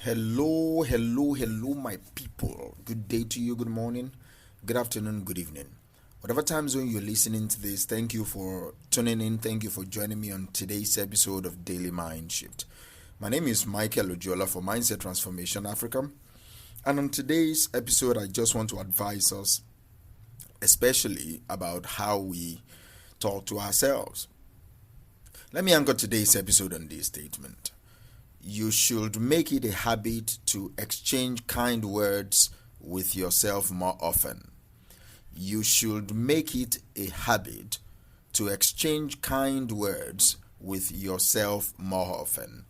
Hello, my people. Good day to you, good morning, good afternoon, good evening. Whatever time zone you're listening to this, thank you for tuning in. Thank you for joining me on today's episode of Daily Mind Shift. My name is Michael Ojola for Mindset Transformation Africa. And on today's episode, I just want to advise us, especially about how we talk to ourselves. Let me anchor today's episode on this statement. You should make it a habit to exchange kind words with yourself more often. You should make it a habit to exchange kind words with yourself more often.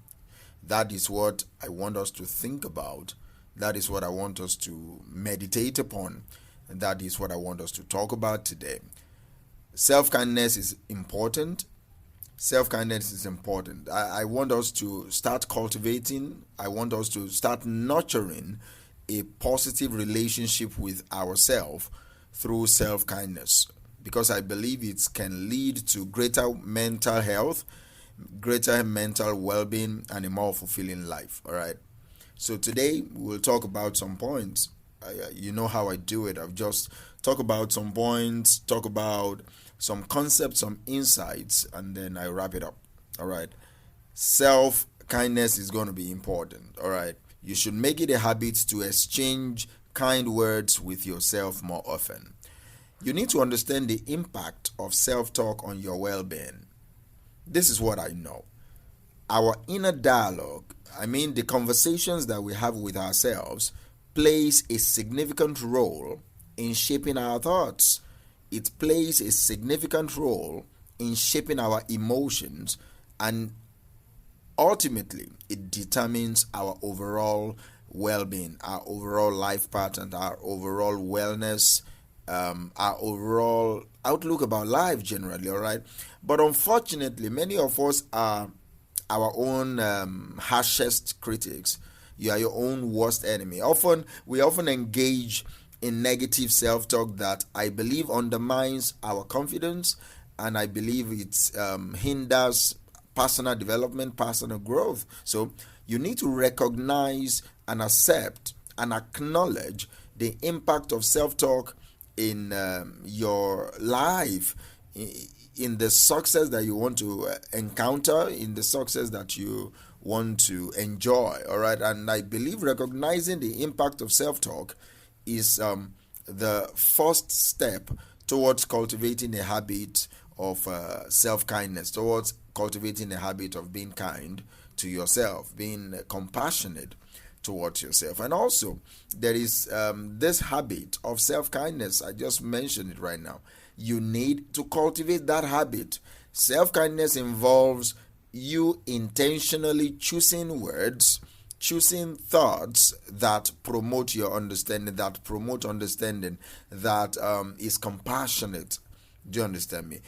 That is what I want us to think about. That is what I want us to meditate upon. And that is what I want us to talk about today. Self-kindness is important. Self-kindness is important. I want us to start cultivating, I want us to start nurturing a positive relationship with ourselves through self-kindness, because I believe it can lead to greater mental health, greater mental well-being, and a more fulfilling life. All right. So today we'll talk about some points. You know how I do it. I've just talk about some points, talk about some concepts, some insights, and then I wrap it up. All right. Self-kindness is going to be important. All right. You should make it a habit to exchange kind words with yourself more often. You need to understand the impact of self-talk on your well-being. This is what I know. Our inner dialogue, the conversations that we have with ourselves, plays a significant role in shaping our thoughts. It plays a significant role in shaping our emotions, and ultimately it determines our overall well-being, our overall life pattern, our overall wellness, our overall outlook about life generally. All right. But unfortunately, many of us are our own harshest critics. You are your own worst enemy. We often engage in negative self-talk that I believe undermines our confidence, and I believe it hinders personal development, personal growth. So you need to recognize and accept and acknowledge the impact of self-talk in your life, in the success that you want to encounter, in the success that you want to enjoy. All right. And I believe recognizing the impact of self-talk is the first step towards cultivating a habit of self-kindness, towards cultivating a habit of being kind to yourself, being compassionate towards yourself. And also, there is this habit of self-kindness. I just mentioned it right now. You need to cultivate that habit. Self-kindness involves you intentionally choosing words, choosing thoughts that promote your understanding, that is compassionate. Do you understand me?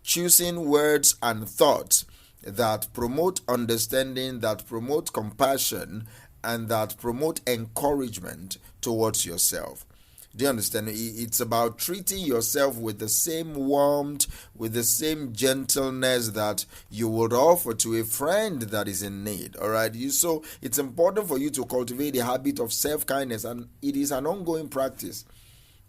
Choosing words and thoughts that promote understanding, that promote compassion, and that promote encouragement towards yourself. Do you understand? It's about treating yourself with the same warmth, with the same gentleness that you would offer to a friend that is in need. All right. So it's important for you to cultivate a habit of self-kindness, and it is an ongoing practice.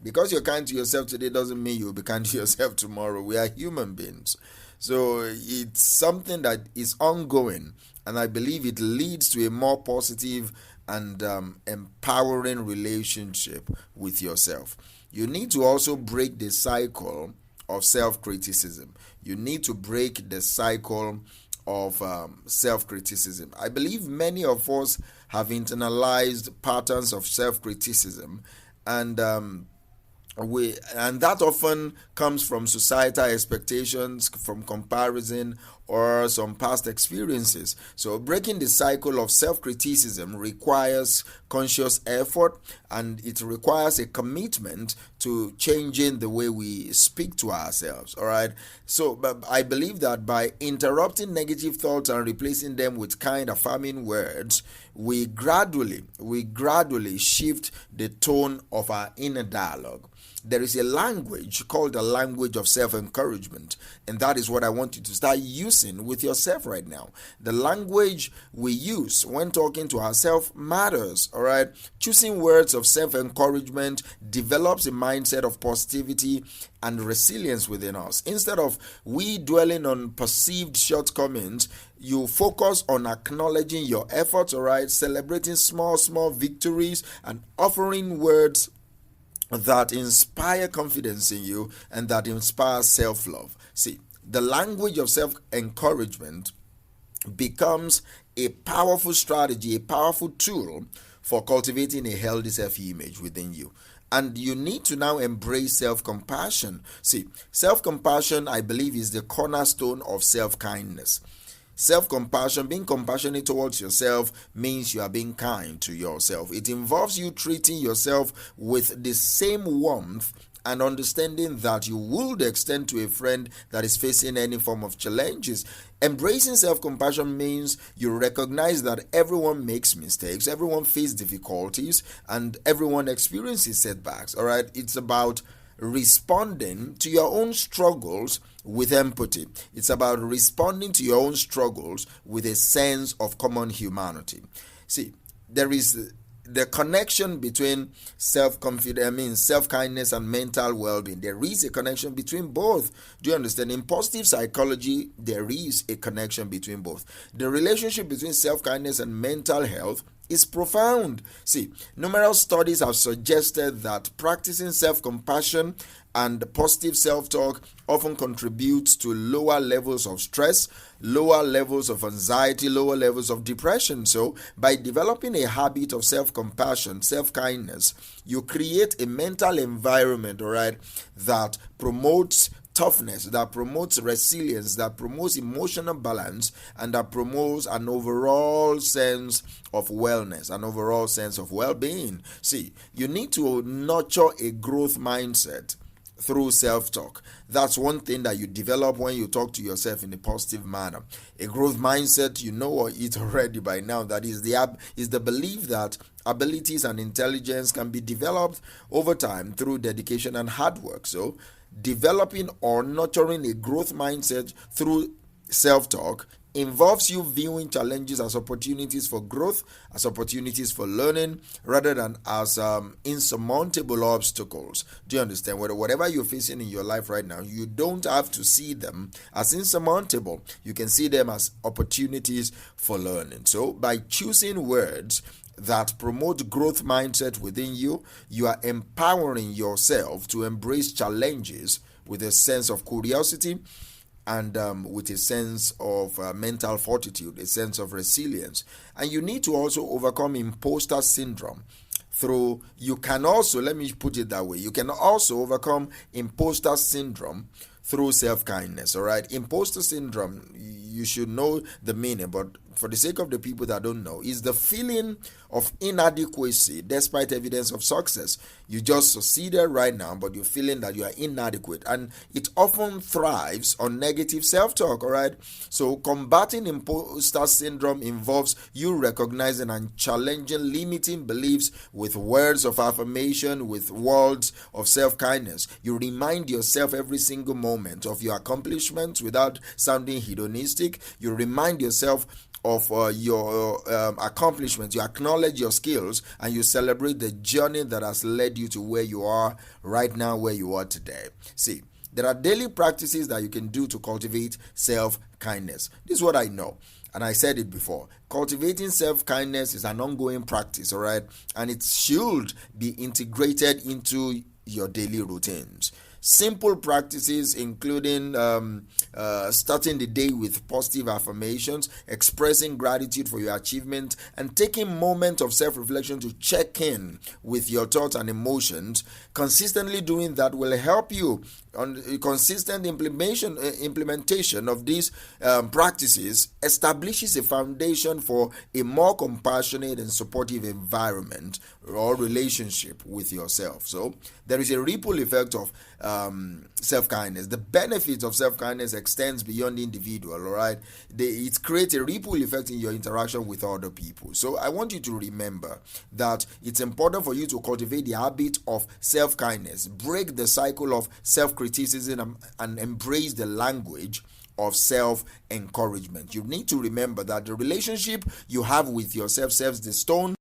Because you're kind to yourself today doesn't mean you'll be kind to yourself tomorrow. We are human beings. So it's something that is ongoing, and I believe it leads to a more positive and empowering relationship with yourself. You need to also break the cycle of self-criticism. You need to break the cycle of self-criticism. I believe many of us have internalized patterns of self-criticism, and that often comes from societal expectations, from comparison, or some past experiences. So breaking the cycle of self-criticism requires conscious effort, and it requires a commitment to changing the way we speak to ourselves. All right. So I believe that by interrupting negative thoughts and replacing them with kind, affirming words, we gradually shift the tone of our inner dialogue. There is a language called the language of self-encouragement, and that is what I want you to start using with yourself right now. The language we use when talking to ourselves matters, all right? Choosing words of self-encouragement develops a mindset of positivity and resilience within us. Instead of we dwelling on perceived shortcomings, you focus on acknowledging your efforts, all right? Celebrating small victories and offering words that inspire confidence in you and that inspire self-love. See, the language of self-encouragement becomes a powerful strategy, a powerful tool for cultivating a healthy self-image within you. And you need to now embrace self-compassion. See, self-compassion, I believe, is the cornerstone of self-kindness. Self-compassion, being compassionate towards yourself, means you are being kind to yourself. It involves you treating yourself with the same warmth and understanding that you would extend to a friend that is facing any form of challenges. Embracing self-compassion means you recognize that everyone makes mistakes, everyone faces difficulties, and everyone experiences setbacks. All right, it's about responding to your own struggles with empathy. It's about responding to your own struggles with a sense of common humanity. See, there is the connection between self-kindness and mental well-being. There is a connection between both. Do you understand? In positive psychology, there is a connection between both. The relationship between self-kindness and mental health is profound. See, numerous studies have suggested that practicing self-compassion and positive self-talk often contributes to lower levels of stress, lower levels of anxiety, lower levels of depression. So, by developing a habit of self-compassion, self-kindness, you create a mental environment, all right, that promotes toughness, that promotes resilience, that promotes emotional balance, and that promotes an overall sense of wellness, an overall sense of well-being. See, you need to nurture a growth mindset through self-talk. That's one thing that you develop when you talk to yourself in a positive manner. A growth mindset, you know it already by now, that is the belief that abilities and intelligence can be developed over time through dedication and hard work. So, developing or nurturing a growth mindset through self-talk involves you viewing challenges as opportunities for growth, as opportunities for learning, rather than as insurmountable obstacles. Do you understand? Whatever you're facing in your life right now, you don't have to see them as insurmountable. You can see them as opportunities for learning. So, by choosing words that promote growth mindset within you, you are empowering yourself to embrace challenges with a sense of curiosity and with a sense of mental fortitude, a sense of resilience. And you need to also overcome imposter syndrome you can also overcome imposter syndrome through self-kindness. All right, imposter syndrome, you should know the meaning, but for the sake of the people that don't know, is the feeling of inadequacy despite evidence of success. You just succeeded right now, but you're feeling that you are inadequate, and it often thrives on negative self-talk. All right, so combating imposter syndrome involves you recognizing and challenging limiting beliefs with words of affirmation, with words of self-kindness. You remind yourself every single moment of your accomplishments without sounding hedonistic. You remind yourself of your accomplishments. You acknowledge your skills and you celebrate the journey that has led you to where you are right now, where you are today. See, there are daily practices that you can do to cultivate self-kindness. This is what I know, and I said it before. Cultivating self-kindness is an ongoing practice, all right, and it should be integrated into your daily routines. Simple practices including starting the day with positive affirmations, expressing gratitude for your achievement, and taking moments of self-reflection to check in with your thoughts and emotions. Consistently doing that will help you. On consistent implementation of these practices establishes a foundation for a more compassionate and supportive environment or relationship with yourself. So there is a ripple effect of self-kindness. The benefits of self-kindness extends beyond the individual, all right? It creates a ripple effect in your interaction with other people. So I want you to remember that it's important for you to cultivate the habit of self-kindness, break the cycle of self-criticism, and embrace the language of self-encouragement. You need to remember that the relationship you have with yourself sets the stone